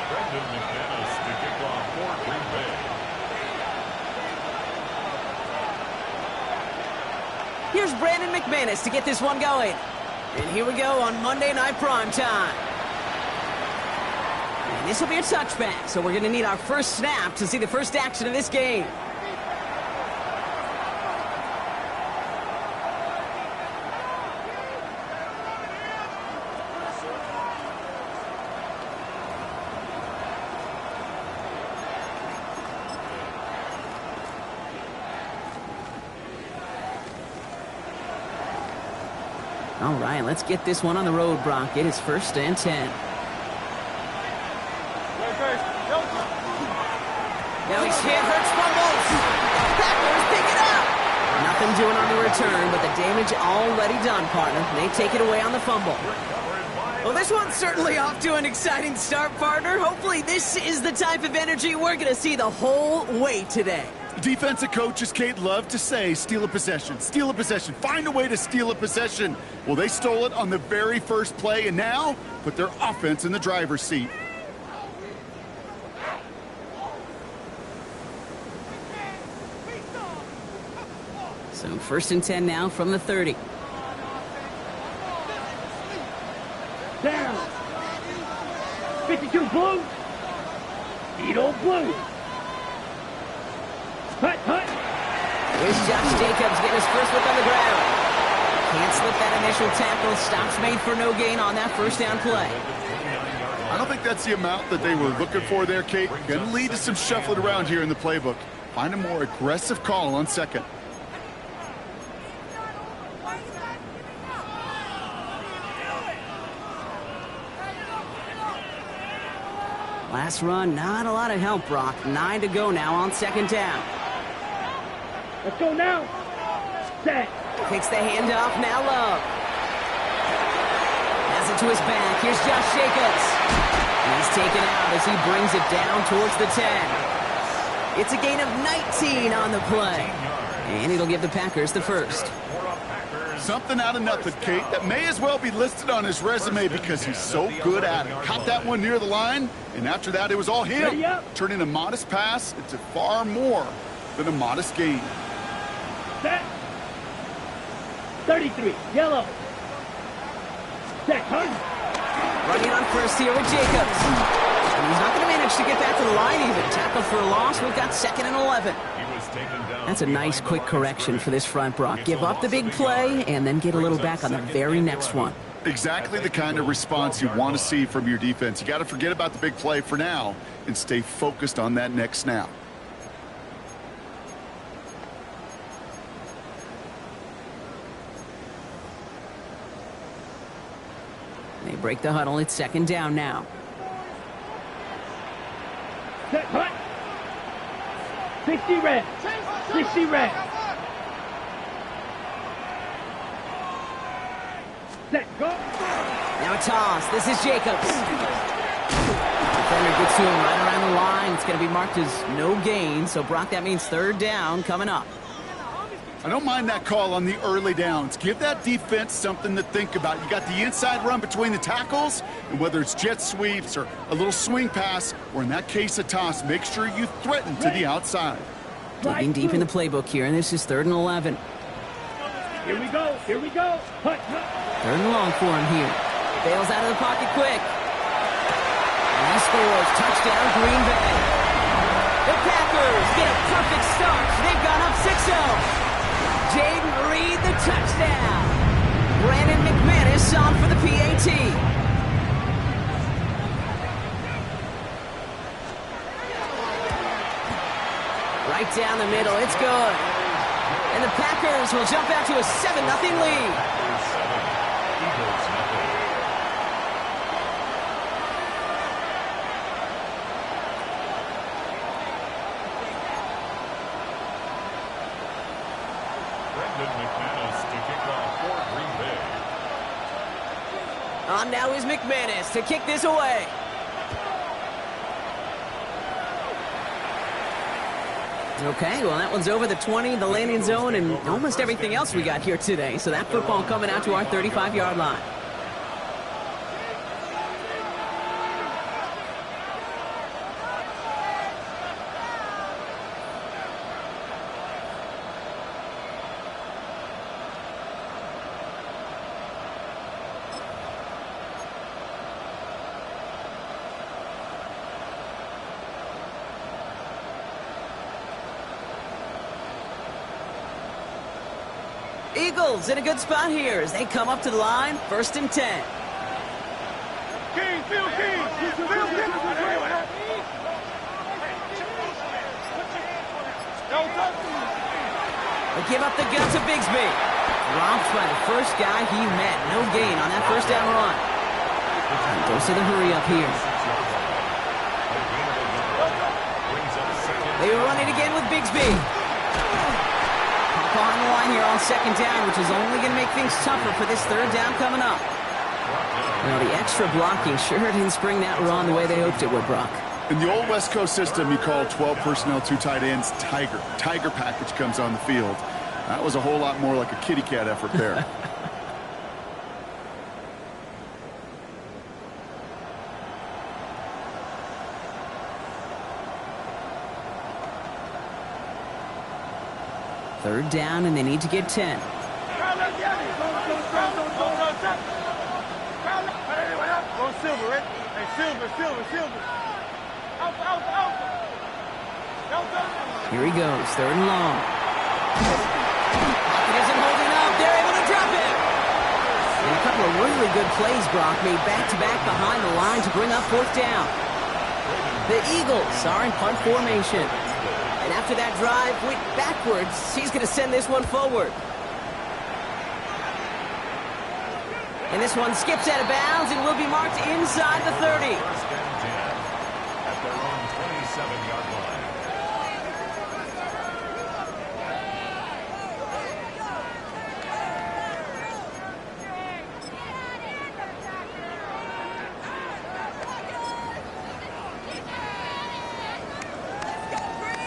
Brendan McManus to kick off for Green Bay. Here's Brandon McManus to get this one going. And here we go on Monday Night Primetime. And this will be a touchback, so we're going to need our first snap to see the first action of this game. All right, let's get this one on the road, Brock. It is 1st and 10. Now he's hit, hurts, fumbles. Packers pick it up. Nothing doing on the return, but the damage already done, partner. They take it away on the fumble. Well, this one's certainly off to an exciting start, partner. Hopefully this is the type of energy we're going to see the whole way today. Defensive coaches, Kate, love to say, steal a possession, find a way to steal a possession. Well, they stole it on the very first play, and now put their offense in the driver's seat. So 1st and 10 now from the 30. Down. 52 blue. Edo blue. Hut. Here's Josh Jacobs getting his first look on the ground. Can't slip that initial tackle. Stops made for no gain on that first down play. I don't think that's the amount that they were looking for there, Kate. Going to lead to some shuffling around here in the playbook. Find a more aggressive call on second. Last run, not a lot of help, Brock. 9 to go now on 2nd down. Let's go now. Set. Takes the handoff, now Love. Has it to his back. Here's Josh Jacobs. He's taken out as he brings it down towards the 10. It's a gain of 19 on the play. And it'll give the Packers the first. Something out of nothing, Kate, that may as well be listed on his resume because he's so good at it. Caught that one near the line, and after that, it was all him. Turning a modest pass into far more than a modest gain. Set. 33, yellow. Set, hunt. Running on first here with Jacobs. And he's not going to manage to get back to the line even. Tackle for a loss. We've got 2nd and 11. That's a nice quick correction for this front, Brock. Give up the big play and then get a little back on the very next one. Exactly the kind of response you want to see from your defense. You got to forget about the big play for now and stay focused on that next snap. They break the huddle. It's 2nd down now. Set, hut. 60 red. 60 red. Set, go. Now a toss. This is Jacobs. Defender gets to him right around the line. It's going to be marked as no gain. So, Brock, that means 3rd down coming up. I don't mind that call on the early downs. Give that defense something to think about. You got the inside run between the tackles, and whether it's jet sweeps or a little swing pass, or in that case a toss, make sure you threaten to the outside. Digging deep in the playbook here, and this is 3rd and 11. Here we go. Hut. 3rd and long for him here. Bails out of the pocket quick. And he scores. Touchdown, Green Bay. The Packers get a perfect start. They've gone up 6-0. Jaden Reed, the touchdown. Brandon McManus on for the PAT. Right down the middle, it's good. And the Packers will jump out to a 7-0 lead. On now is McManus to kick this away. Okay, well, that one's over the 20, the landing zone, and almost everything else we got here today. So that football coming out to our 35-yard line. Eagles in a good spot here as they come up to the line, 1st and 10. King, Phil King. Phil King. They give up the gun to Bigsby. Dropped by the first guy he met. No gain on that first down run. And goes to the hurry up here. They run it again with Bigsby. Pop on the line here on 2nd down, which is only going to make things tougher for this 3rd down coming up. Well, the extra blocking sure didn't spring that run the way they hoped it would, Brock. In the old West Coast system, you call 12 personnel, 2 tight ends, Tiger. Tiger package comes on the field. That was a whole lot more like a kitty cat effort there. Third down, and they need to get 10. Go Silver, Rick. Hey, Silver. Here he goes, 3rd and long. Pocket isn't holding up. They're able to drop it. And a couple of really good plays, Brock, made back-to-back behind the line to bring up 4th down. The Eagles are in punt formation. And after that drive went backwards, he's going to send this one forward. And this one skips out of bounds and will be marked inside the 30. 1st and 10 at their own 27-yard line.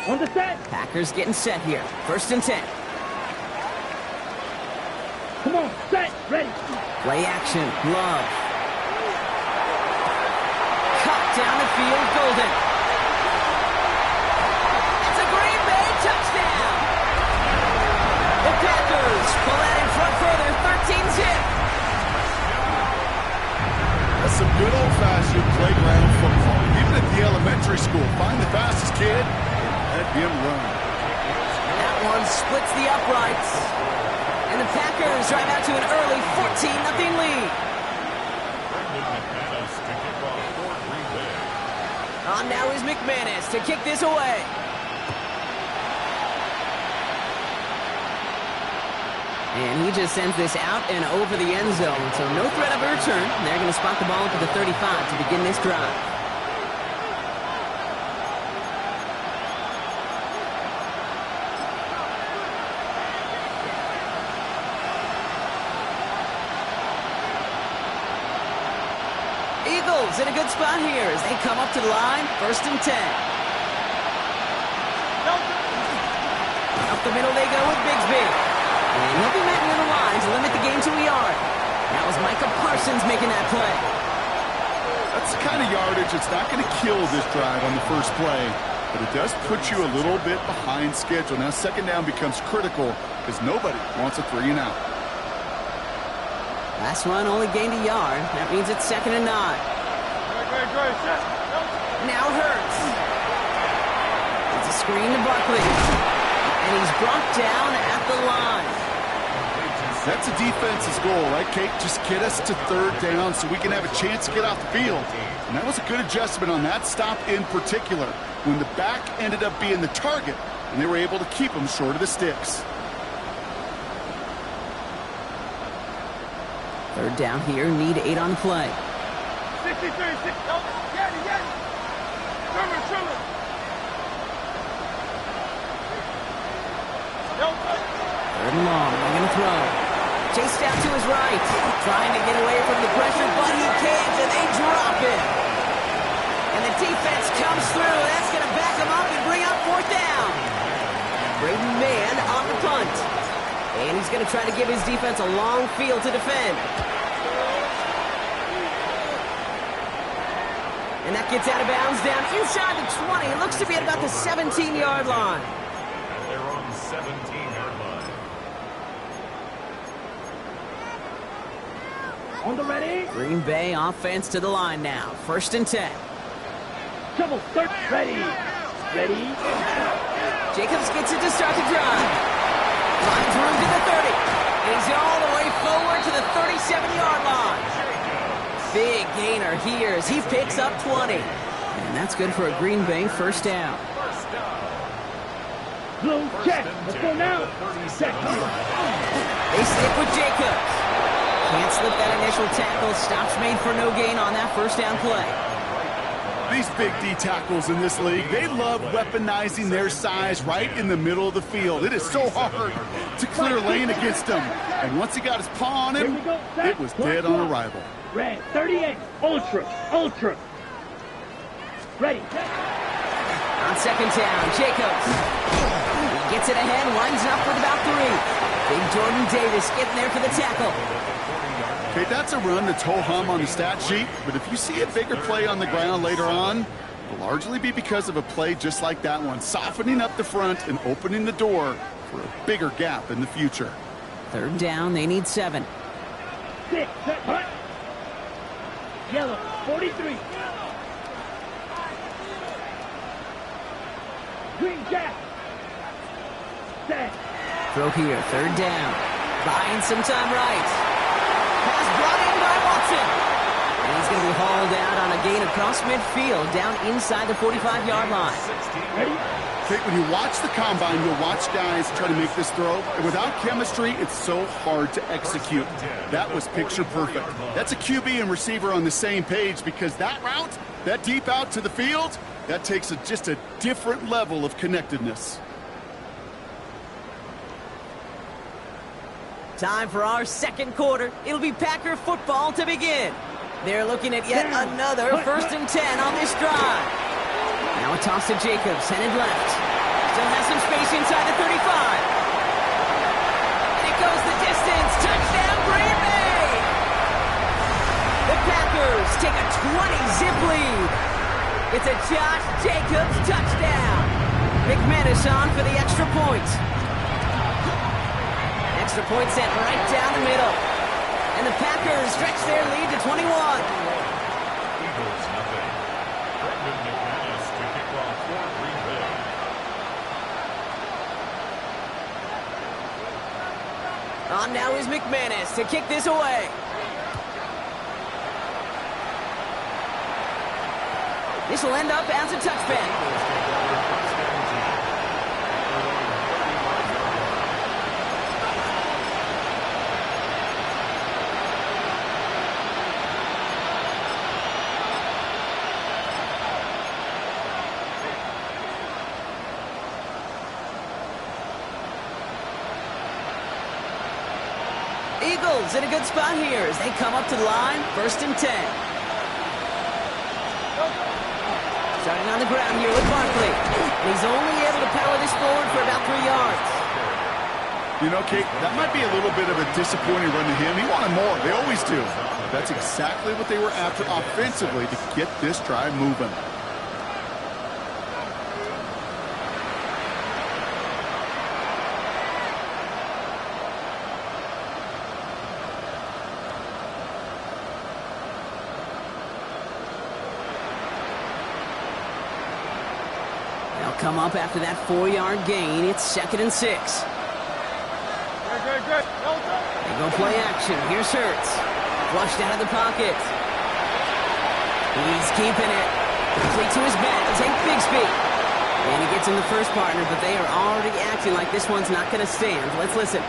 On the set. Packers getting set here. 1st and 10. Come on, set, ready. Play action, Love. Cut down the field, Golden. It's a Green Bay touchdown. The Packers pull that in front further, 13-zip. That's some good old-fashioned playground football. Even at the elementary school, find the fastest kid and let him run. That one splits the uprights. And the Packers drive out to an early 14-0 lead. Brendan McManus to kick off for Green Bay. On now is McManus to kick this away. And he just sends this out and over the end zone. So no threat of a return. They're going to spot the ball to the 35 to begin this drive. Eagles in a good spot here as they come up to the line, 1st and 10. Up the middle they go with Bigsby. And he'll be met near the line to limit the game to a yard. That was Micah Parsons making that play. That's the kind of yardage that's not going to kill this drive on the first play, but it does put you a little bit behind schedule. Now 2nd down becomes critical because nobody wants a 3 and out. Last run only gained a yard. That means it's 2nd and 9. Now Hurts. It's a screen to Barkley. And he's brought down at the line. That's a defense's goal, right, Kate? Just get us to 3rd down so we can have a chance to get off the field. And that was a good adjustment on that stop in particular, when the back ended up being the target, and they were able to keep him short of the sticks. 3rd down here, need 8 on the play. 63, 6, Third and long, they're going to throw. Chased out to his right, trying to get away from the pressure, but he can't, and they drop it. And the defense comes through. That's going to back him up and bring up 4th down. Braden Mann on the punt. And he's going to try to give his defense a long field to defend. And that gets out of bounds down inside the 20. It looks to be at about the 17-yard line. At their own 17-yard line. On the ready. Green Bay offense to the line now. 1st and 10. Double start. Ready. Ready. Jacobs gets it to start the drive. Finds room to the 30. He's all the way forward to the 37-yard line. Big gainer here as he picks up 20. And that's good for a Green Bay first down. Blue check. Let's go now. Check. They stick with Jacobs. Can't slip that initial tackle. Stops made for no gain on that first down play. These big D tackles in this league, they love weaponizing their size right in the middle of the field. It is so hard to clear lane against them. And once he got his paw on him, it was dead on arrival. Red 38. Ultra. Ultra. Ready. On second down, Jacobs. He gets it ahead, lines up with about 3. Big Jordan Davis getting there for the tackle. Okay, that's a run that's ho-hum on the stat sheet, but if you see a bigger play on the ground later on, it'll largely be because of a play just like that one, softening up the front and opening the door for a bigger gap in the future. Third down, they need 7. 6. Set. Hut. Yellow. 43. Green jack. Set. Throw here, third down. Buying some time right. Pass brought in by Watson. And he's going to be hauled out on a gain across midfield, down inside the 45-yard line. Ready. Okay, when you watch the combine, you'll watch guys try to make this throw. And without chemistry, it's so hard to execute. That was picture perfect. That's a QB and receiver on the same page because that route, that deep out to the field, that takes just a different level of connectedness. Time for our second quarter. It'll be Packer football to begin. They're looking at yet another 1st and 10 on this drive. Now a toss to Jacobs, headed left. Still has some space inside the 35. And it goes the distance. Touchdown, Green Bay! The Packers take a 20-zip lead. It's a Josh Jacobs touchdown. McManus on for the extra point. Extra point sent right down the middle. And the Packers stretch their lead to 21. Eagles nothing. Brendan McManus to kick off for Green Bay. On now is McManus to kick this away. This will end up as a touchback. Eagles in a good spot here as they come up to the line, 1st and 10. Starting on the ground here with Barkley. He's only able to power this forward for about 3 yards. You know, Kate, that might be a little bit of a disappointing run to him. He wanted more. They always do. That's exactly what they were after offensively to get this drive moving. Come up after that 4-yard gain. It's 2nd and 6. Good. They go play action. Here's Hurts. Flushed out of the pocket. He's keeping it. Complete to his back. Take Bigsby. And he gets in the first partner, but they are already acting like this one's not going to stand. Let's listen.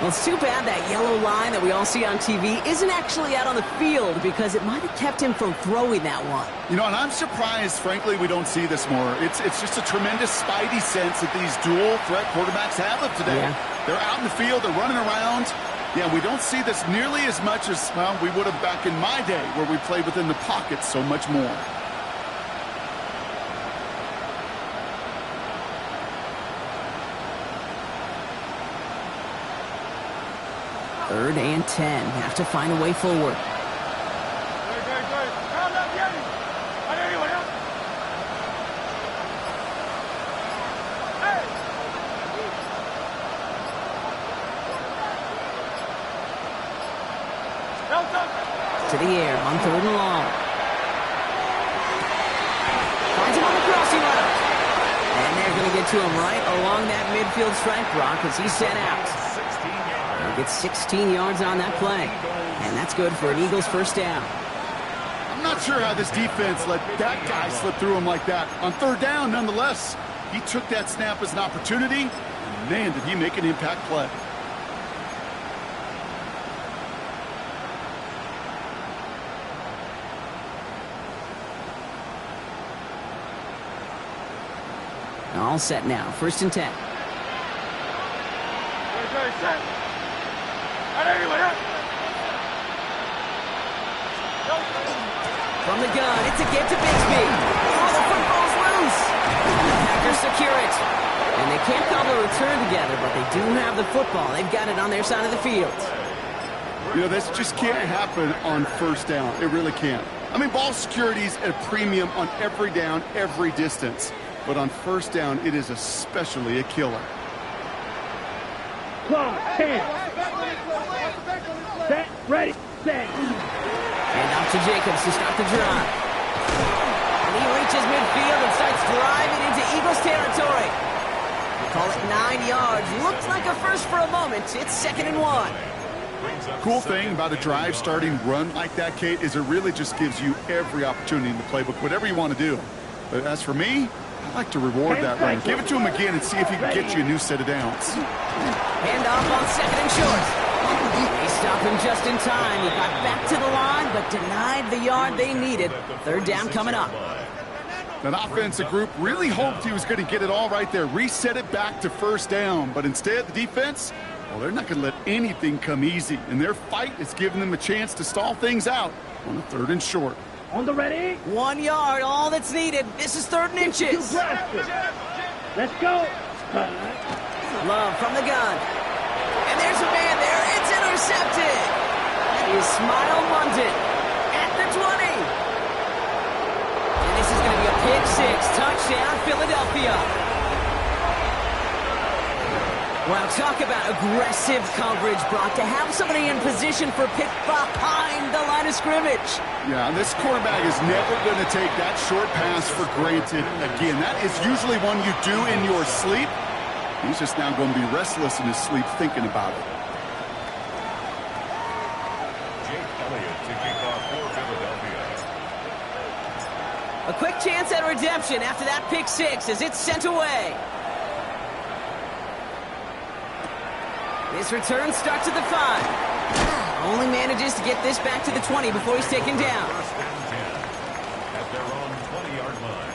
Well, it's too bad that yellow line that we all see on TV isn't actually out on the field because it might have kept him from throwing that one. You know, and I'm surprised, frankly, we don't see this more. It's just a tremendous spidey sense that these dual threat quarterbacks have of today. Yeah. They're out in the field, they're running around. Yeah, we don't see this nearly as much as, well, we would have back in my day where we played within the pocket so much more. Third and 10. Have to find a way forward. Good. Round up, Yeti. I know anyone else. Hey. To the air on 3rd and long. Finds him on the crossing route. And they're going to get to him right along that midfield stripe, Brock, as he's sent out. Gets 16 yards on that play. And that's good for an Eagles first down. I'm not sure how this defense let that guy slip through him like that. On third down, nonetheless, he took that snap as an opportunity, and man, did he make an impact play. All set now. 1st and 10. From the gun, it's a get to Bigsby. Oh, the football's loose. The Packers secure it. And they can't cobble a return together, but they do have the football. They've got it on their side of the field. You know, this just can't happen on 1st down. It really can't. I mean, ball security's at a premium on every down, every distance. But on 1st down, it is especially a killer. Clock, 10. Set, ready, set. And out to Jacobs to start the drive. And he reaches midfield and starts driving into Eagles territory. They call it 9 yards. Looks like a first for a moment. It's 2nd and 1. Cool thing about a drive starting run like that, Kate, is it really just gives you every opportunity in the playbook, whatever you want to do. But as for me, I'd like to reward that run. Give it to him again and see if he can get you a new set of downs. Hand off on 2nd and short. They stop him just in time. He got back to the line, but denied the yard they needed. 3rd down coming up. That offensive group really hoped he was going to get it all right there, reset it back to 1st down. But instead, the defense, well, they're not going to let anything come easy. And their fight is giving them a chance to stall things out on a 3rd and short. On the ready. 1 yard, all that's needed. This is 3rd and inches. Let's go. Love from the gun. And there's a man there. It's intercepted. That is Smile London at the 20. And this is going to be a pick 6. Touchdown, Philadelphia. Well, talk about aggressive coverage, Brock, to have somebody in position for pick behind the line of scrimmage. Yeah, this quarterback is never going to take that short pass for granted again. That is usually one you do in your sleep. He's just now going to be restless in his sleep thinking about it. Jake Elliott to kick off for Philadelphia. A quick chance at redemption after that pick 6 as it's sent away. This return starts at the 5. Only manages to get this back to the 20 before he's taken down. 1st and 10 at their own 20-yard line.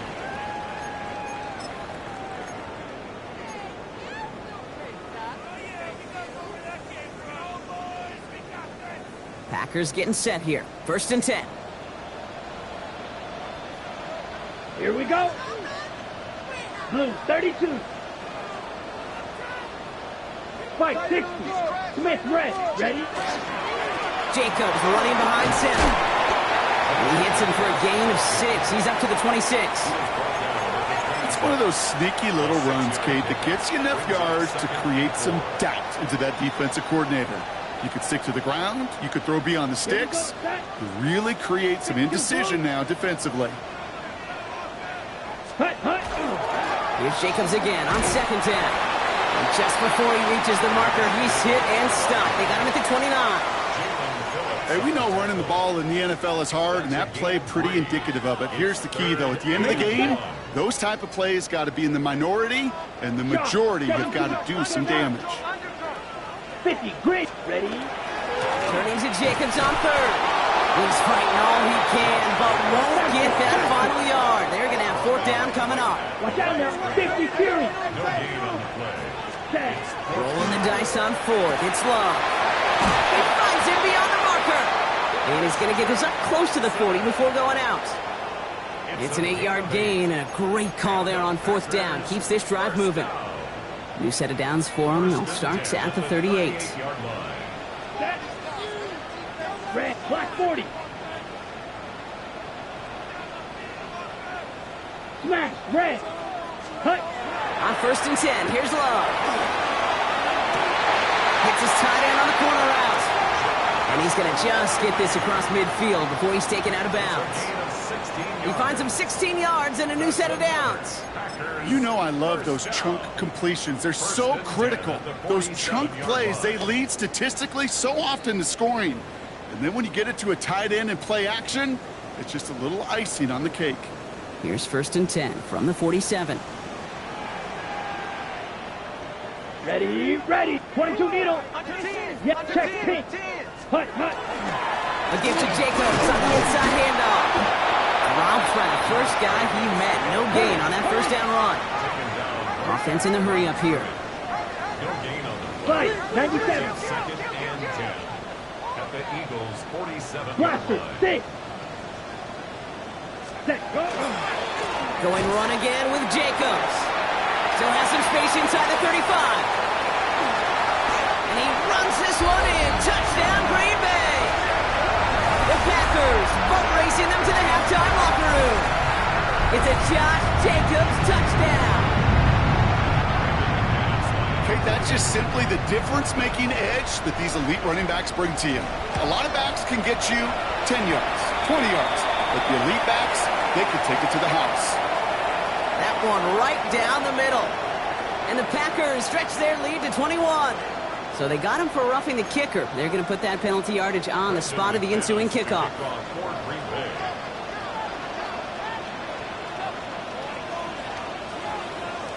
Packers getting set here. 1st and 10. Here we go. Blue, 32. Spike, 60. Smith, red. Ready? Jacobs running behind center. And he hits him for a gain of 6. He's up to the 26. It's one of those sneaky little runs, Kate, that gets you enough yards to create some doubt into that defensive coordinator. You could stick to the ground. You could throw beyond the sticks. You really create some indecision now defensively. Hut, hut. Here's Jacobs again on 2nd down. And just before he reaches the marker, he's hit and stopped. They got him at the 29. Hey, we know running the ball in the NFL is hard, and that play pretty indicative of it. Here's the key, though. At the end of the game, those type of plays got to be in the minority, and the majority have got to do some damage. 50, great. Ready? Turning to Jacobs on 3rd. He's fighting all he can, but won't get that final yard. They're going to have 4th down coming up. Watch out now. 50, Fury. No gain on the play. Rolling the dice on 4th. It's Love. He finds him beyond the marker. And he's going to get this up close to the 40 before going out. It's an 8-yard gain, and a great call there on 4th down. Keeps this drive moving. New set of downs for him. They'll start at the 38. Set. Red, black 40. Smash, red. Hut. On 1st and 10, here's Love. Hits his tight end on the corner route. And he's going to just get this across midfield before he's taken out of bounds. He finds him 16 yards and a new set of downs. You know I love those chunk completions. They're so critical. Those chunk plays, they lead statistically so often to scoring. And then when you get it to a tight end and play action, it's just a little icing on the cake. Here's 1st and 10 from the 47. Ready, ready. 22 needle. Yeah, check, pink. Hut, hut. A give to Jacobs on the inside handoff. Dropped by the first guy he met. No gain on that first down run. Offense in the hurry up here. No gain on the Fight, 97. Second and 10. At the Eagles' 47 Blast it, 6. Set, go. Going run again with Jacobs. Still has some space inside the 35. And he runs this one in. Touchdown, Green Bay. The Packers boat racing them to the halftime locker room. It's a Josh Jacobs touchdown. Okay, that's just simply the difference-making edge that these elite running backs bring to you. A lot of backs can get you 10 yards, 20 yards, but the elite backs, they can take it to the house. That one right down the middle. And the Packers stretch their lead to 21. So they got him for roughing the kicker. They're going to put that penalty yardage on the spot of the ensuing kickoff.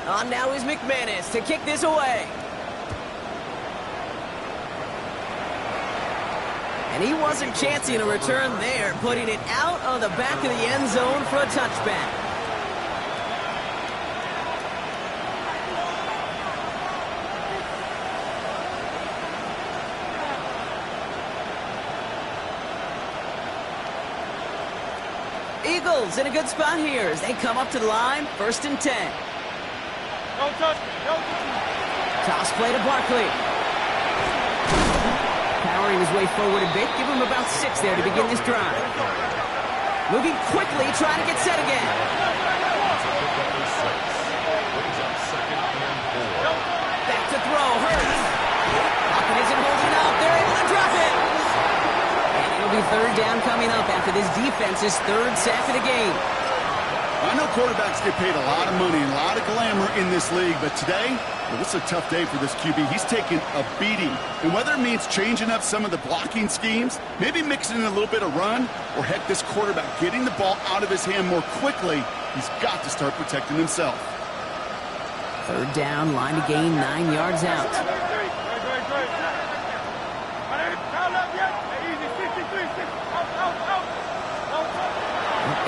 On now is McManus to kick this away. And he wasn't chancing a return there, putting it out of the back of the end zone for a touchback. Eagles in a good spot here as they come up to the line. 1st and 10. No touch. No touch. Toss play to Barkley. Powering his way forward a bit. Give him about 6 there to begin this drive. Moving quickly, trying to get set again. Back to throw. Hurts. Pocket isn't holding up. They're able to drop it. And it'll be 3rd down coming up after this defense's 3rd sack of the game. I know quarterbacks get paid a lot of money and a lot of glamour in this league, but today, well, this is a tough day for this QB. He's taking a beating. And whether it means changing up some of the blocking schemes, maybe mixing in a little bit of run, or heck, this quarterback getting the ball out of his hand more quickly, he's got to start protecting himself. 3rd down, line to gain 9 yards out.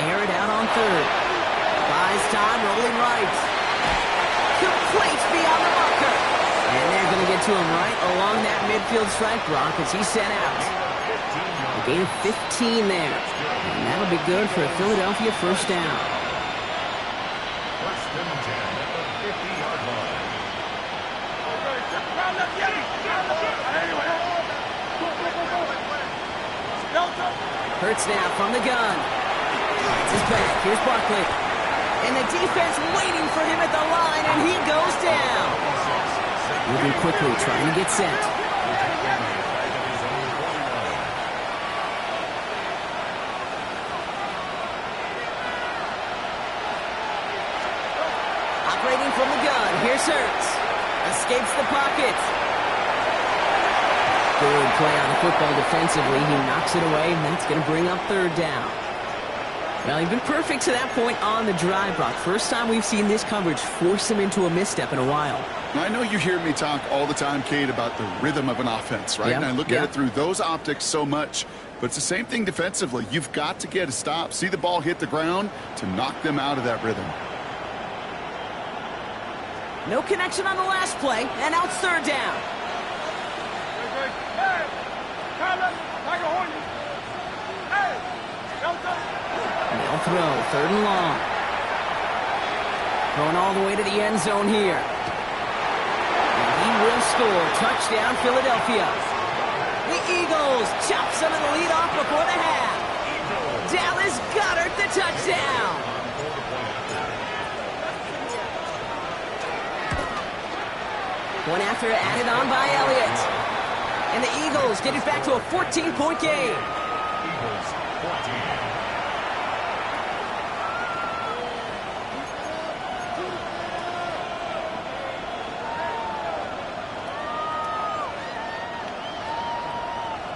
Air it out on 3rd. Buys time, rolling right. Complete beyond the marker. And they're going to get to him right along that midfield strike, Brock, as he's sent out. A gain of 15 there. And that'll be good for a Philadelphia 1st down. 1st and 10 at the 50-yard line. Hurts now from the gun. It's his back. Here's Barkley. And the defense waiting for him at the line, and he goes down. Moving quickly, trying to get set. Operating from the gun. Here's Hurts. Escapes the pocket. Good play on the football defensively. He knocks it away, and that's going to bring up 3rd down. Well, he's been perfect to that point on the drive, Brock. First time we've seen this coverage force him into a misstep in a while. I know you hear me talk all the time, Kate, about the rhythm of an offense, right? Yeah, And I look yeah. at it through those optics so much. But it's the same thing defensively. You've got to get a stop, see the ball hit the ground to knock them out of that rhythm. No connection on the last play, and now it's 3rd down. They'll throw, 3rd and long. Going all the way to the end zone here. And he will score. Touchdown, Philadelphia. The Eagles chop some of the lead off before the half. Dallas Goedert the touchdown. One after added on by Elliott. And the Eagles get it back to a 14-point game. Eagles 14.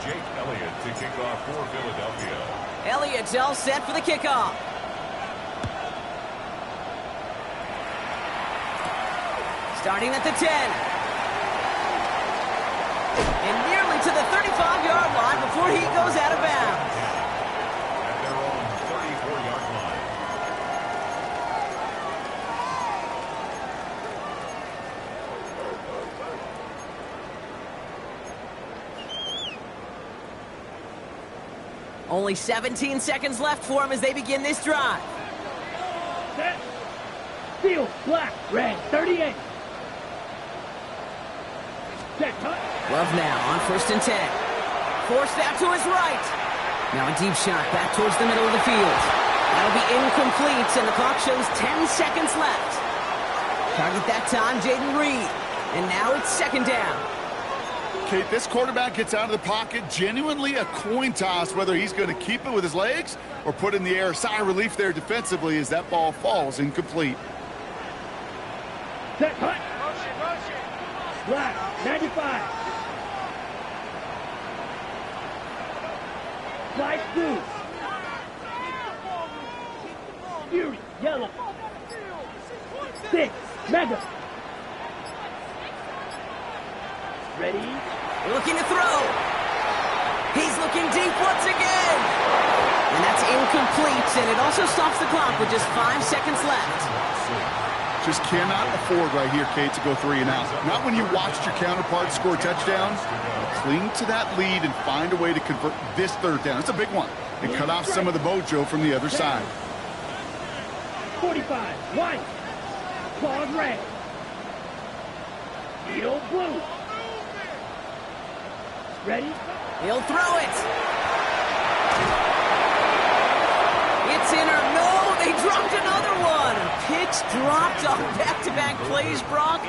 Jake Elliott to kick off for Philadelphia. Elliott's all set for the kickoff. Starting at the 10. And nearly to the 35-yard line before he goes out of bounds. At their own 34-yard line. Only 17 seconds left for him as they begin this drive. Set. Field, black, red, 38. Set, cut. Love now on 1st and 10. Forced out to his right. Now a deep shot back towards the middle of the field. That'll be incomplete, and the clock shows 10 seconds left. Target that time, Jaden Reed. And now it's 2nd down. Kate, this quarterback gets out of the pocket, genuinely a coin toss whether he's going to keep it with his legs or put it in the air. Sigh of relief there defensively as that ball falls incomplete. Set, cut. Black, 95. Flash blue. Fury, yellow. 6, mega. Ready? Looking to throw. He's looking deep once again. And that's incomplete, and it also stops the clock with just 5 seconds left. Just cannot afford right here, Kate, to go 3 and out. Not when you watched your counterpart score a touchdown. Cling to that lead and find a way to convert this 3rd down. It's a big one. And cut off some of the mojo from the other side. 45, white. Claws red. Needle blue. Ready? He'll throw it. It's in or no, they dropped another one. Picks dropped on back-to-back plays, Brock.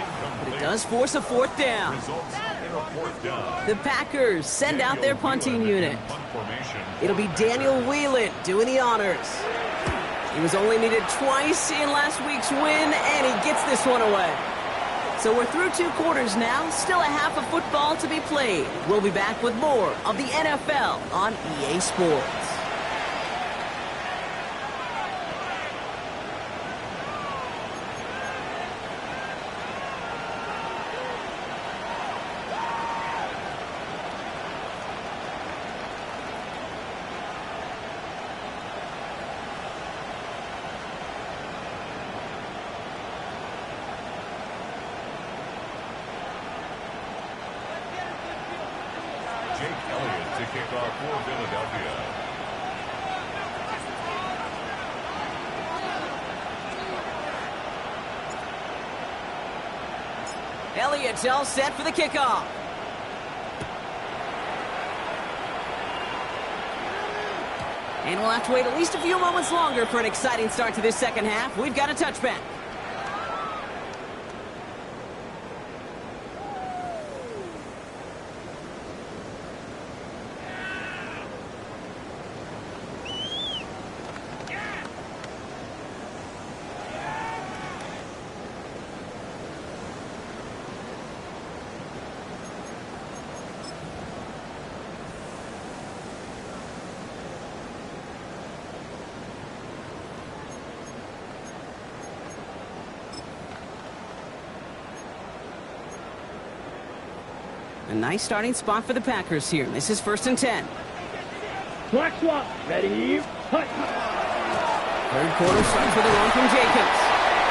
But it does force a 4th down. Results in a 4th down. The Packers send out their punting unit. Punt formation. It'll be Daniel Whelan doing the honors. He was only needed twice in last week's win, and he gets this one away. So we're through 2 quarters now, still a half of football to be played. We'll be back with more of the NFL on EA Sports. Jake Elliott to kick off for Philadelphia. Elliott's all set for the kickoff. And we'll have to wait at least a few moments longer for an exciting start to this 2nd half. We've got a touchback. A nice starting spot for the Packers here. This is 1st and 10. Black swap. Ready? Hut. 3rd quarter starts with a run from Jacobs.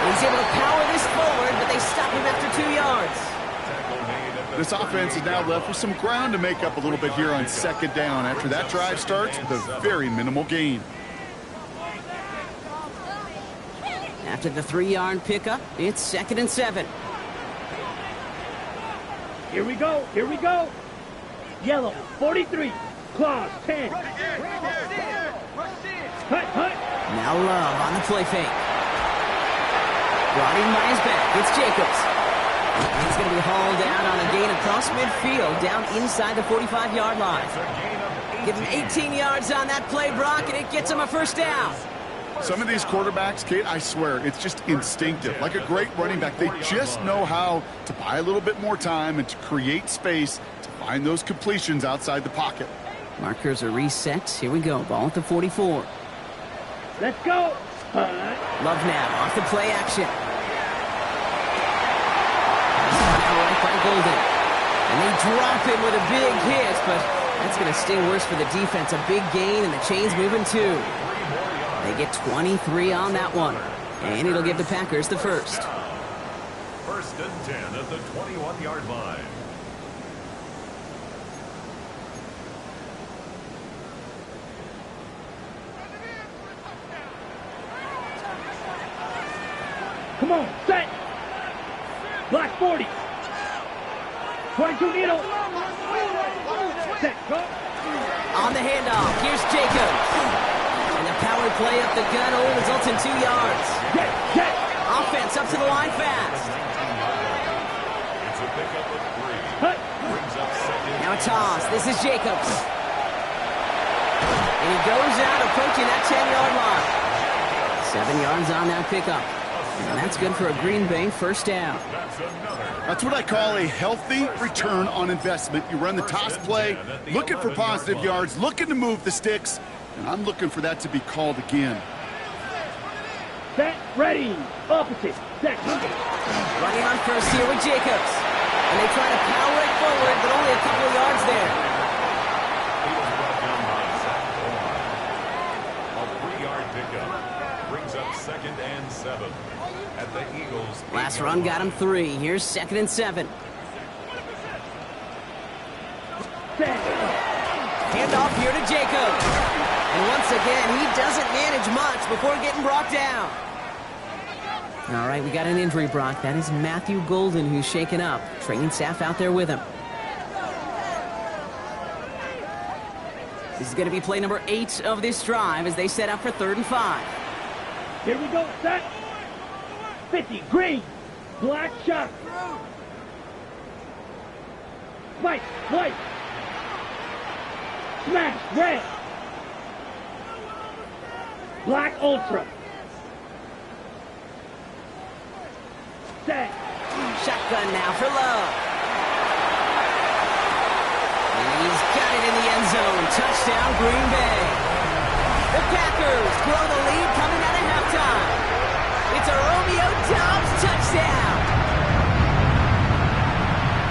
He's able to power this forward, but they stop him after 2 yards. This offense is now left with some ground to make up a little bit here on 2nd down after that drive starts with a very minimal gain. After the 3-yard pickup, it's 2nd and 7. Here we go. Here we go. Yellow, 43. Claws, 10. Hut, hut. Now Love on the play fake. Brought in by his back. It's Jacobs. He's going to be hauled out on a gain across midfield, down inside the 45-yard line. It's a gain of Give him 18 yards on that play, Brock, and it gets him a first down. Some of these quarterbacks, Kate, I swear, it's just instinctive. Like a great running back, they just know how to buy a little bit more time and to create space to find those completions outside the pocket. Markers are reset. Here we go. Ball at the 44. Let's go. Love now off the play action. Now right by Golden. And they drop him with a big hit, but that's going to sting worse for the defense. A big gain, and the chain's moving too. They get 23 on that one. And it'll give the Packers the first. First and 10 at the 21-yard line. Come on, set. Black 40. 22 needle. Set, go. On the handoff, here's Jacobs. And the power play up the gut only results in 2 yards. Jet. Offense up to the line fast. It's a pickup of 3. Hut. Brings up second. Now a toss. This is Jacobs. And he goes out approaching that 10-yard line. 7 yards on that pickup. And that's good for a Green Bay first down. That's another. That's what I call a healthy return on investment. You run the toss play, looking for positive yards, looking to move the sticks, and I'm looking for that to be called again. Set, ready. Opposite. Set. Running on first here with Jacobs. And they try to power it forward, but only a couple of yards there. He was brought down by Zach Bowman. A 3-yard pickup. Brings up second and 7. At the Eagles. Last run got him 3. Here's second and 7. Set. Handoff here to Jacobs. And once again, he doesn't manage much before getting brought down. All right, we got an injury, Brock. That is Matthew Golden, who's shaken up. Training staff out there with him. This is going to be play number 8 of this drive as they set up for 3rd and 5. Here we go. Set. 50. Green. Black shot. Spike. White. Smash. Red. Black ultra. Set. Shotgun now for Love. And he's got it in the end zone. Touchdown, Green Bay. The Packers grow the lead coming out of halftime. It's a Romeo Doubs touchdown.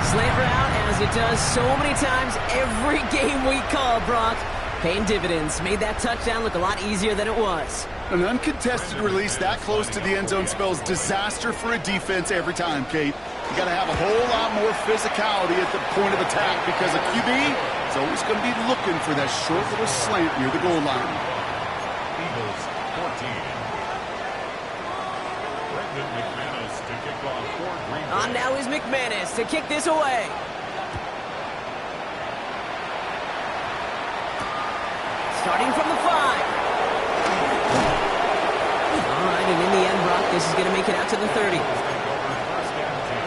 Slant route, as it does so many times every game we call, Brock. Paying dividends. Made that touchdown look a lot easier than it was. An uncontested release that close to the end zone spells disaster for a defense every time, Kate. You got to have a whole lot more physicality at the point of attack because a QB is always going to be looking for that short little slant near the goal line. Eagles 14. Brendan McManus to kick off for Green Bay. On now is McManus to kick this away. Starting from the 5. All right, and in the end, Brock, this is going to make it out to the 30. First and 10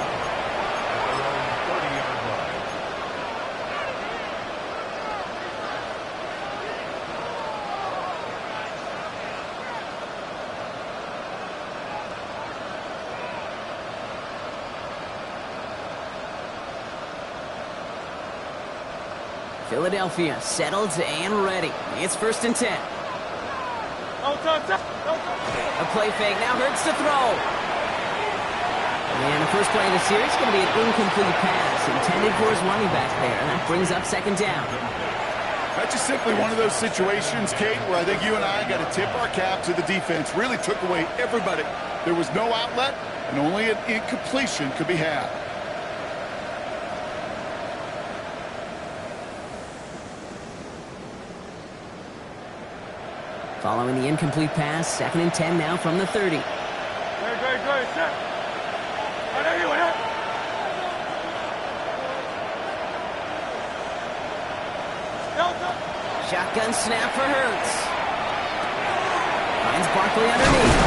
at their own 30-yard line. Philadelphia settled and ready. It's 1st and 10. A play fake now hurts to throw. And the first play of the series is going to be an incomplete pass intended for his running back there. And that brings up 2nd down. That's just simply one of those situations, Kate, where I think you and I got to tip our cap to the defense. Really took away everybody. There was no outlet, and only an incompletion could be had. Following the incomplete pass, 2nd and 10 now from the 30. Good. Set. Shotgun snap for Hurts. Finds Barkley underneath.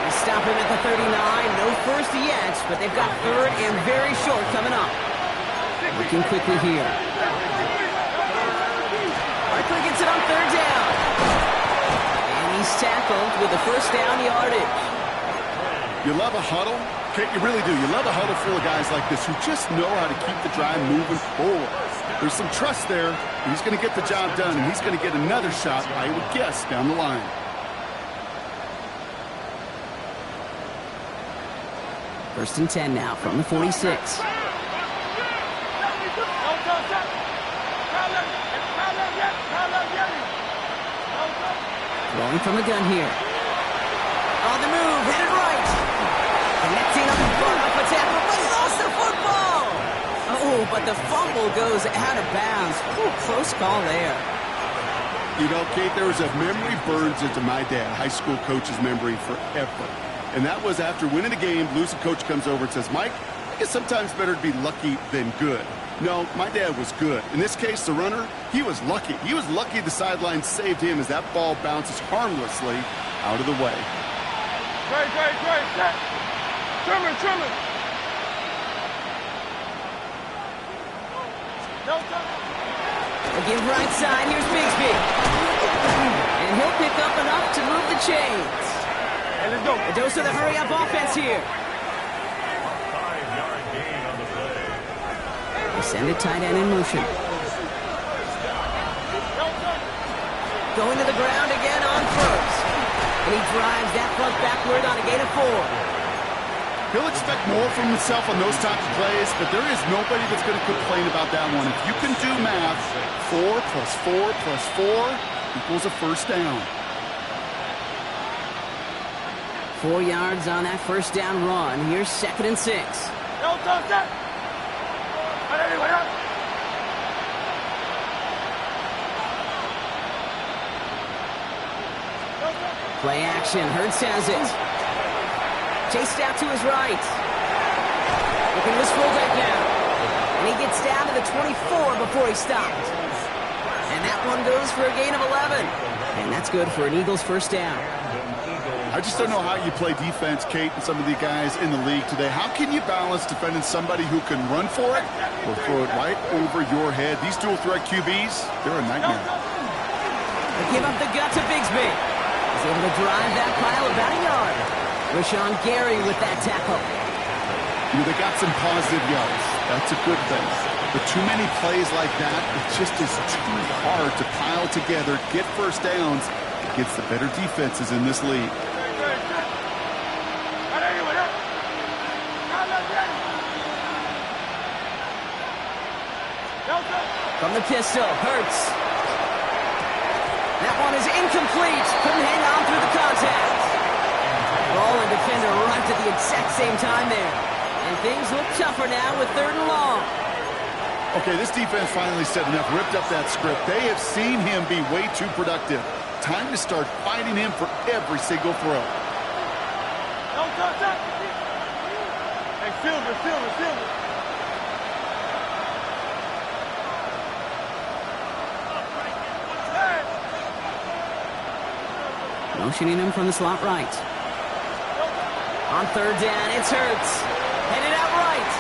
He stop him at the 39. No first yet, but they've got third and very short coming up. Working quickly here. Barkley gets it on third down. And he's tackled with the first down yardage. You love a huddle? Okay, you really do. You love a huddle full of guys like this who just know how to keep the drive moving forward. There's some trust there. He's going to get the job done, and he's going to get another shot, I would guess, down the line. First and 10 now from the 46. Throwing from the gun here. On the move, headed right. Connecting up in front of a tackle, but he lost the football. Oh, but the fumble goes out of bounds. Ooh, close call there. You know, Kate, there was a memory burns into my dad, high school coach's memory forever. And that was after winning the game, losing coach comes over and says, Mike, I guess sometimes better to be lucky than good. No, my dad was good. In this case, the runner, he was lucky. He was lucky the sideline saved him as that ball bounces harmlessly out of the way. Great. Set. Trimmer. Again, right side, here's Bigsby. And he'll pick up enough to move the chains. Hey, let's go. A dose of the hurry-up offense here. 5-yard gain on the play. They send a tight end in motion. Going to the ground again on first. And he drives that puck backward on a gain of 4. He'll expect more from himself on those types of plays, but there is nobody that's going to complain about that one. If you can do math, 4 plus 4 plus 4 equals a first down. 4 yards on that first down run. Here's 2nd and 6. Play action. Hurts has it. Chased out to his right. Looking to his fullback now. And he gets down to the 24 before he stopped. And that one goes for a gain of 11. And that's good for an Eagles first down. I just don't know how you play defense, Kate, and some of the guys in the league today. How can you balance defending somebody who can run for it or throw it right over your head? These dual threat QBs, they're a nightmare. They give up the gut to Bigsby. He's able to drive that pile about a yard. Rashawn Gary with that tackle. You know, they got some positive yards. That's a good thing. But too many plays like that, it just is too hard to pile together, get first downs against the better defenses in this league. From the pistol, Hurts. That one is incomplete. Couldn't hang on through the contact. Ball and defender right at the exact same time there. And things look tougher now with 3rd and long. Okay, this defense finally said enough, ripped up that script. They have seen him be way too productive. Time to start fighting him for every single throw. Hey, Silver. Motioning him from the slot right. On 3rd down, it's Hurts. Headed out right.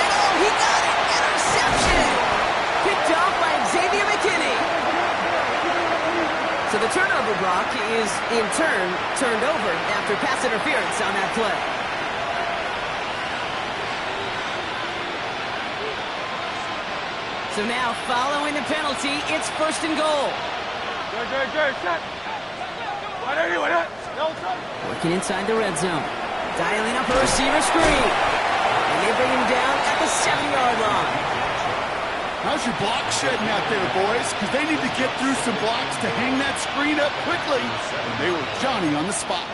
And oh, he got it! Interception! Picked off by Xavier McKinney. So the turnover block is, in turn, turned over after pass interference on that play. So now, following the penalty, it's 1st and goal. Good. Set. Working inside the red zone. Dialing up a receiver screen. And they bring him down at the 7-yard line. How's your block shedding out there, boys? Because they need to get through some blocks to hang that screen up quickly. And they were Johnny on the spot.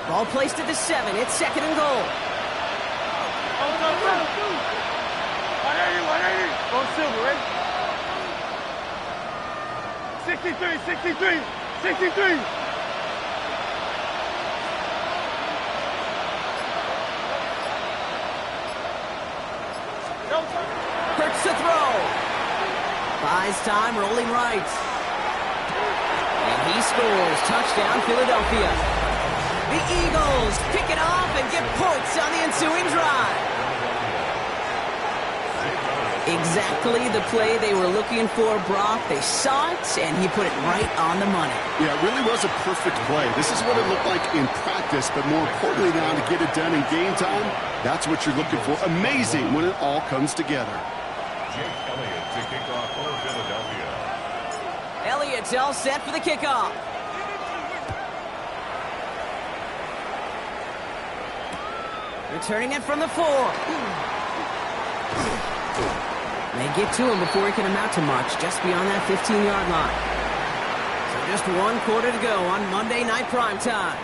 Ball placed at the 7. It's 2nd and goal. Go Silver, ready? 63. Hurts to throw. Buys time, rolling right. And he scores. Touchdown, Philadelphia. Eagles pick it off and get points on the ensuing drive. Exactly the play they were looking for, Brock. They saw it, and he put it right on the money. Yeah, it really was a perfect play. This is what it looked like in practice, but more importantly now to get it done in game time, that's what you're looking for. Amazing when it all comes together. Jake Elliott to kick off for Philadelphia. Elliott's all set for the kickoff. Returning it from the 4. They get to him before he can amount to much, just beyond that 15-yard line. So just 1 quarter to go on Monday Night Primetime.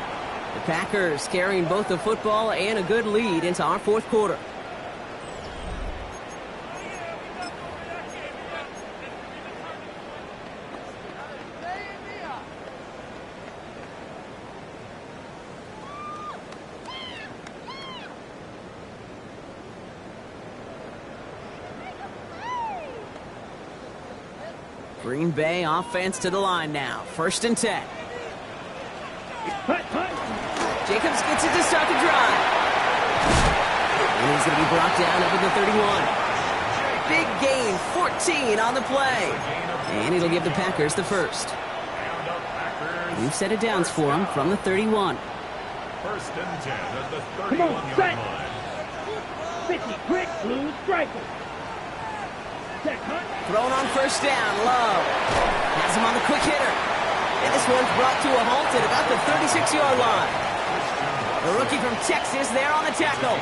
The Packers carrying both the football and a good lead into our 4th quarter. Green Bay offense to the line now. 1st and 10. Jacobs gets it to start the drive. And he's going to be brought down up at the 31. Big gain, 14 on the play. And it'll give the Packers the first. We've set it downs for him from the 31. 1st and 10 at the 31-yard line. 50, quick, blue striker. Thrown on 1st down, Love. Has him on the quick hitter. And this one's brought to a halt at about the 36-yard line. The rookie from Texas there on the tackle.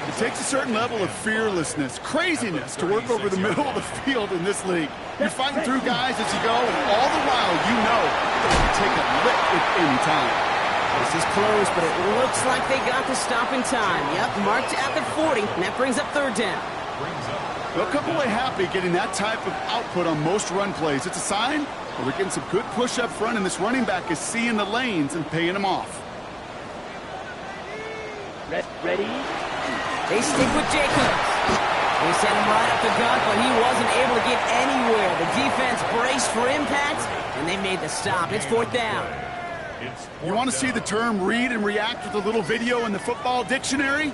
It takes a certain level of fearlessness, craziness to work over the middle of the field in this league. You're fighting through guys as you go, and all the while you know that you can take a lick at any time. This is close, but it looks like they got the stop in time. Yep, marked at the 40, and that brings up 3rd down. They'll come away happy getting that type of output on most run plays. It's a sign that we're getting some good push up front, and this running back is seeing the lanes and paying them off. Ready? They stick with Jacobs. They sent him right up the gut, but he wasn't able to get anywhere. The defense braced for impact, and they made the stop. It's 4th down. You want to see the term read and react with a little video in the football dictionary?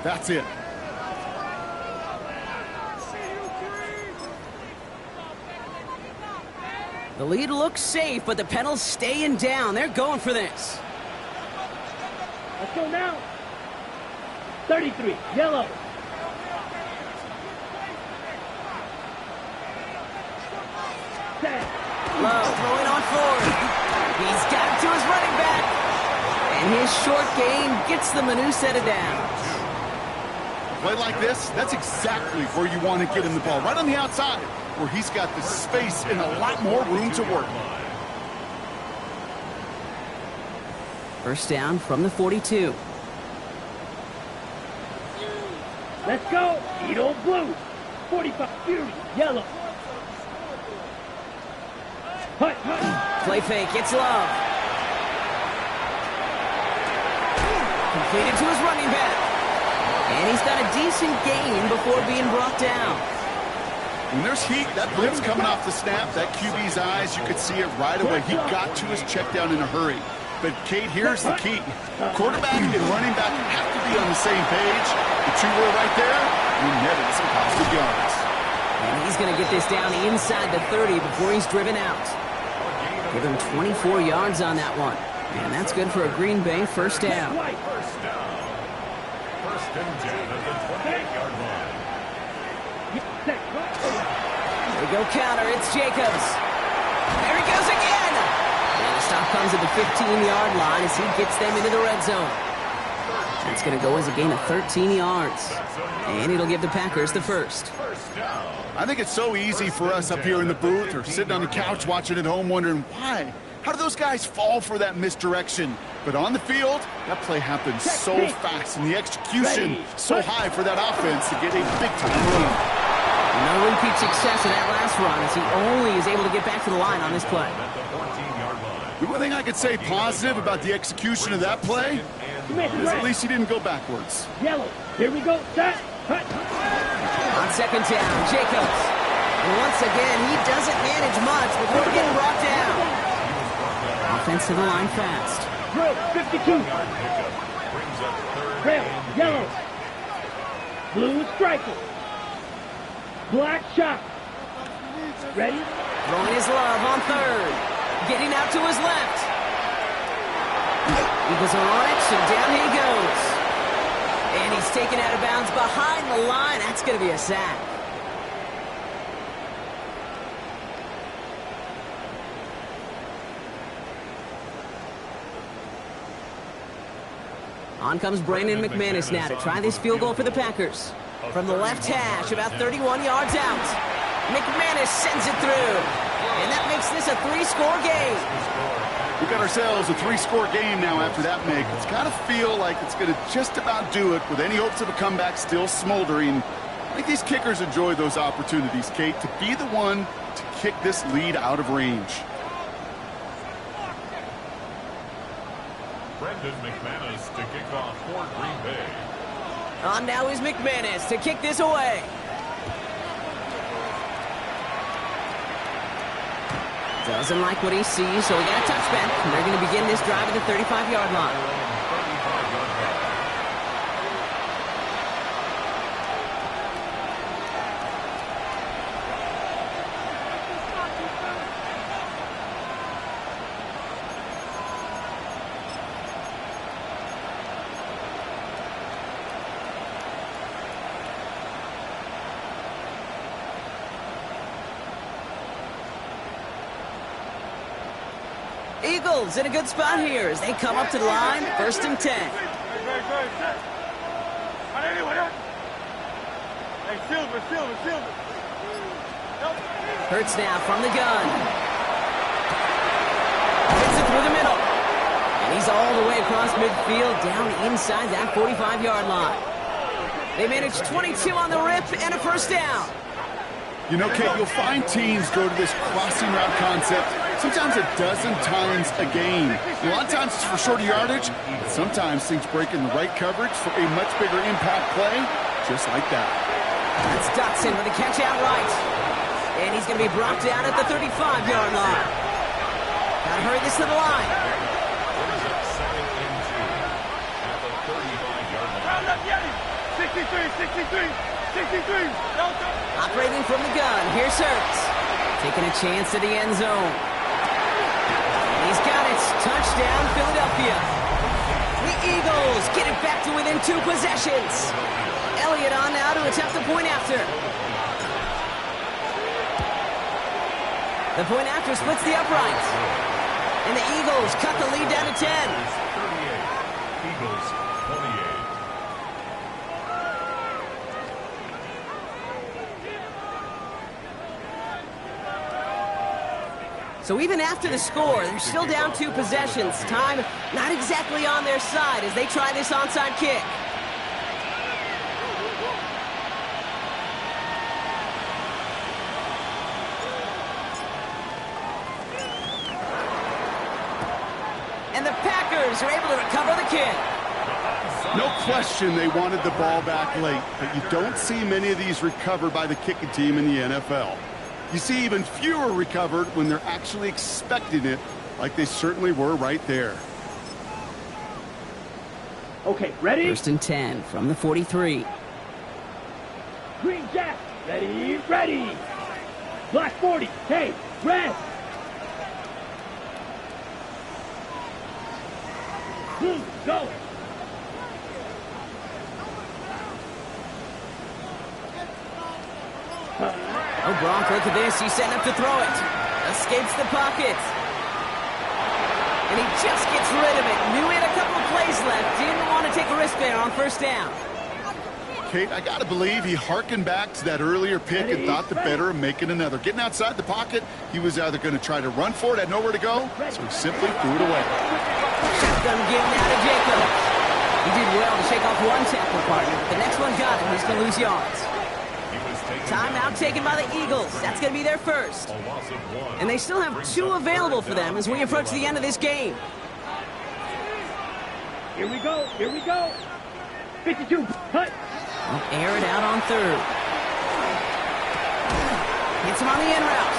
That's it. The lead looks safe, but the pedals staying down. They're going for this. Let's go now. 33, yellow. Love throwing on 4. He's got it to his running back. And his short gain gets them a new set of downs. A play like this, that's exactly where you want to get him the ball. Right on the outside, where he's got the space and a lot more room to work. 1st down from the 42. Let's go. Edo blue. 45, Fury, yellow. Hut. Play fake, it's Love. Completed to his running back. And he's got a decent gain before being brought down. When there's heat, that blitz coming off the snap, that QB's eyes, you could see it right away. He got to his check down in a hurry. But, Kate, here's the key. Quarterback and running back have to be on the same page. The two were right there. We netted some positive yards. And he's going to get this down inside the 30 before he's driven out. Give him 24 yards on that one. And that's good for a Green Bay 1st down. 1st down. 1st and 10 at the 28-yard line. They go counter. It's Jacobs. There he goes again. And the stop comes at the 15-yard line as he gets them into the red zone. It's going to go as a gain of 13 yards. And it'll give the Packers the first. I think it's so easy for us up here in the booth or sitting on the couch watching at home wondering why. How do those guys fall for that misdirection? But on the field, that play happens so fast, and the execution so high for that offense to get a big-time lead. No repeat success in that last run as he only is able to get back to the line on this play. The one thing I could say positive about the execution of that play is at least he didn't go backwards. Yellow. Here we go. Set. Hut. On 2nd down, Jacobs. And once again, he doesn't manage much before getting brought down. Offense to the line fast. Drill, 52. 1-yard pickup. Brings up third Red, and yellow. 8. Blue striker. Black shot. Ready? Throwing his love on third. Getting out to his left. Eagles are on it, and down he goes. And he's taken out of bounds behind the line. That's going to be a sack. On comes Brandon McManus now to try this field goal for the Packers. From the left hash, about 31 yards out. McManus sends it through. And that makes this a 3-score game. We got ourselves a 3-score game now after that make. It's got to feel like it's going to just about do it with any hopes of a comeback still smoldering. I think these kickers enjoy those opportunities, Kate, to be the one to kick this lead out of range. Brendan McManus to kick off for Green Bay. On now is McManus to kick this away. Doesn't like what he sees, so we got a touchback. And they're going to begin this drive at the 35-yard line. Eagles in a good spot here as they come up to the line. 1st and 10. Hurts now from the gun. Hits it through the middle. And he's all the way across midfield down inside that 45-yard line. They managed 22 on the rip and a 1st down. You know, Kate, you'll find teams go to this crossing route concept sometimes a dozen times a game. A lot of times it's for shorter yardage, but sometimes things break in the right coverage for a much bigger impact play, just like that. That's Dotson with a catch out right. And he's going to be brought down at the 35-yard line. Got to hurry this to the line. Brings up 2nd and 2 at the 35-yard line. 63. Operating from the gun. Here's Hurts. Taking a chance at the end zone. He's got it. Touchdown, Philadelphia. The Eagles get it back to within 2 possessions. Elliott on now to attempt the point after. The point after splits the uprights. And the Eagles cut the lead down to 10. 38. Eagles 28. So even after the score, they're still down 2 possessions. Time not exactly on their side as they try this onside kick. And the Packers are able to recover the kick. No question they wanted the ball back late, but you don't see many of these recovered by the kicking team in the NFL. You see even fewer recovered when they're actually expecting it, like they certainly were right there. Okay, ready? 1st and 10 from the 43. Green Jack. Ready. Black 40. Hey, red. Blue, go. Oh, Gronk, look at this. He's setting up to throw it. Escapes the pocket. And he just gets rid of it. Knew he had a couple of plays left. Didn't want to take a risk there on 1st down. Kate, I got to believe he hearkened back to that earlier pick and thought the better of making another. Getting outside the pocket, he was either going to try to run for it, had nowhere to go, so he simply threw it away. Shotgun give now to Jacob. He did well to shake off one tackle partner, but the next one got him. He's going to lose yards. Timeout taken by the Eagles. That's going to be their first. And they still have 2 available for them as we approach the end of this game. Here we go. 52. Cut. Well, air it out on 3rd. Hits him on the in route.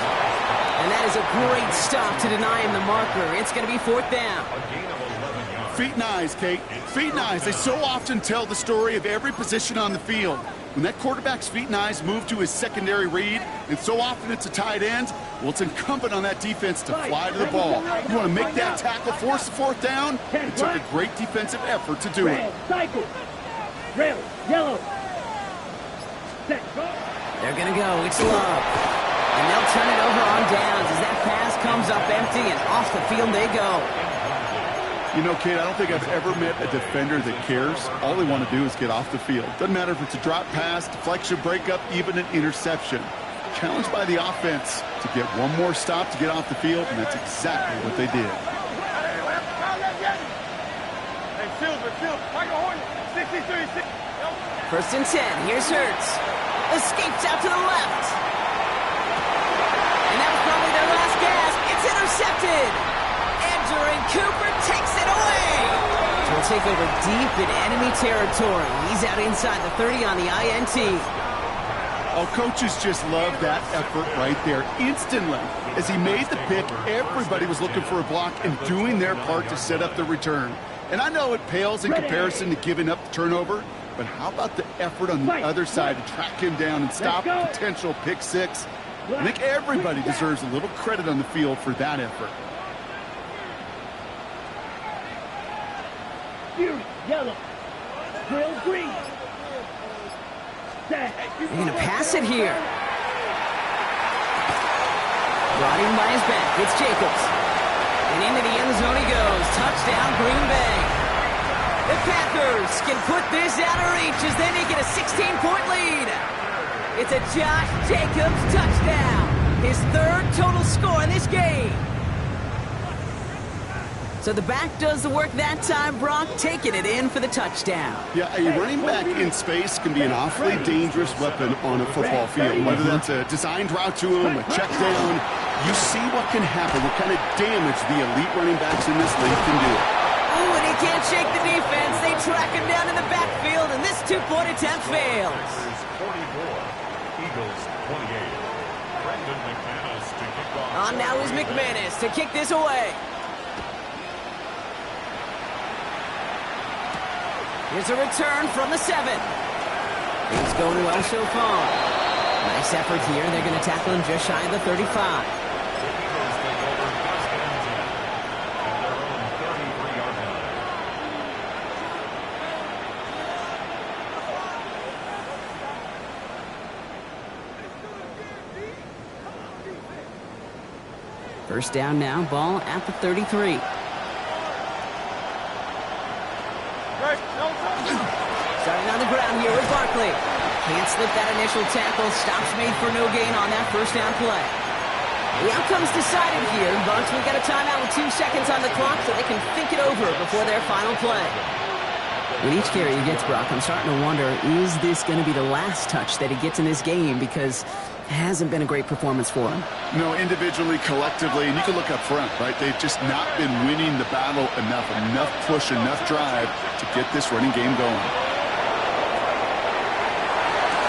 And that is a great stop to deny him the marker. It's going to be 4th down. A gain of 11 feet and eyes, Kate. Feet and eyes. They so often tell the story of every position on the field. When that quarterback's feet and eyes move to his secondary read, and so often it's a tight end, well, it's incumbent on that defense to fly to the ball. You want to make that tackle, force the fourth down? It took a great defensive effort to do it. Cycle. Red, yellow. Set. They're going to go. It's Love. And they'll turn it over on downs as that pass comes up empty, and off the field they go. You know, Kate, I don't think I've ever met a defender that cares. All they want to do is get off the field. Doesn't matter if it's a drop pass, deflection, breakup, even an interception. Challenged by the offense to get one more stop to get off the field, and that's exactly what they did. Hey, Silver, Tiger Hornet, 63. First and 10. Here's Hurts. Escapes out to the left. And that was probably their last gasp. It's intercepted. And Cooper takes it away. He'll take over deep in enemy territory. He's out inside the 30 on the INT. Oh, coaches just love that effort right there. Instantly, as he made the pick, everybody was looking for a block and doing their part to set up the return. And I know it pales in comparison to giving up the turnover, but how about the effort on the other side to track him down and stop a potential pick six? I think everybody deserves a little credit on the field for that effort. Fury, yellow. Drill, green. Set. They're going to pass it here. Brought in by his back. It's Jacobs. And into the end zone he goes. Touchdown, Green Bay. The Packers can put this out of reach as they make it a 16-point lead. It's a Josh Jacobs touchdown. His third total score in this game. So the back does the work that time, Brock, taking it in for the touchdown. Yeah, a running back in space can be an awfully dangerous weapon on a football field. Whether that's a designed route to him, a check down, you see what can happen, what kind of damage the elite running backs in this league can do. Oh, and he can't shake the defense. They track him down in the backfield, and this two-point attempt fails. Eagles 28. Brendan McManus to kick off. On now is McManus to kick this away. Here's a return from the 7. Things go to El Chofon. Nice effort here. They're going to tackle him just shy of the 35. The Eagles take over first and 10 at their own 33-yard line. First down now, ball at the 33. Starting on the ground here with Barkley. Can't slip that initial tackle. Stops made for no gain on that first down play. The outcome's decided here, but we've got a timeout with 2 seconds on the clock so they can think it over before their final play. With each carry he gets, Brock, I'm starting to wonder, is this going to be the last touch that he gets in this game? Because it hasn't been a great performance for him. No, individually, collectively, and you can look up front, right? They've just not been winning the battle enough push, enough drive to get this running game going.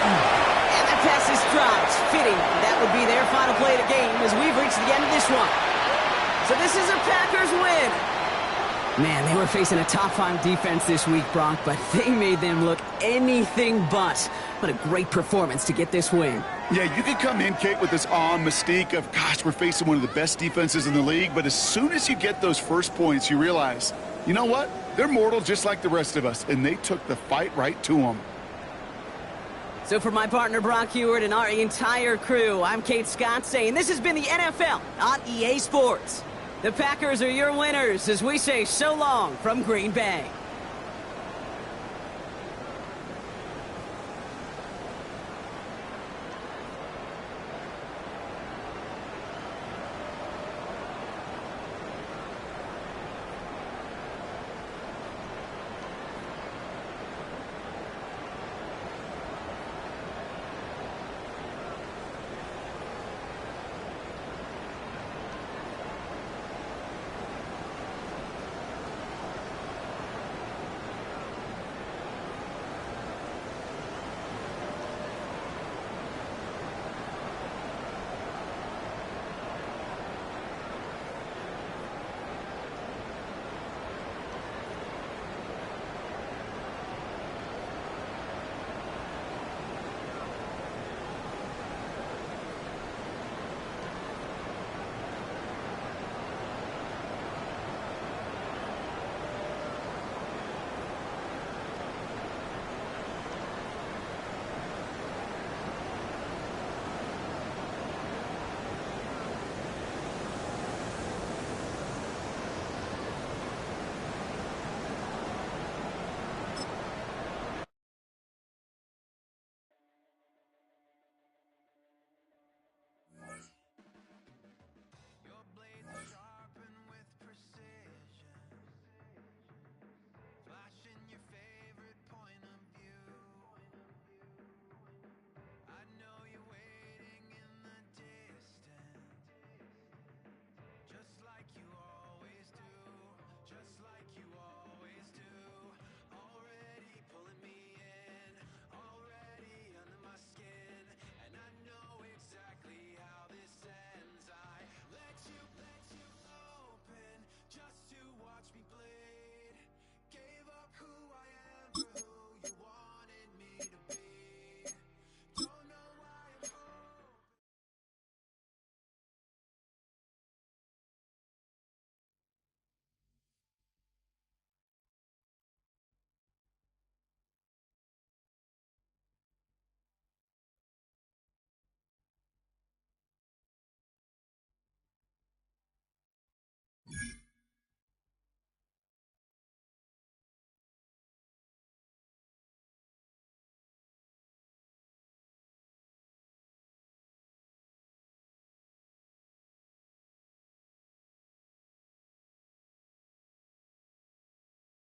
And that pass is dropped. Fitting. That would be their final play of the game as we've reached the end of this one. So this is a Packers win. Man, they were facing a top-5 defense this week, Brock, but they made them look anything but. What a great performance to get this win. Yeah, you can come in, Kate, with this awe and mystique of, gosh, we're facing one of the best defenses in the league, but as soon as you get those first points, you realize, you know what? They're mortal just like the rest of us, and they took the fight right to them. So for my partner, Brock Huard, and our entire crew, I'm Kate Scott saying this has been the NFL on EA Sports. The Packers are your winners as we say so long from Green Bay.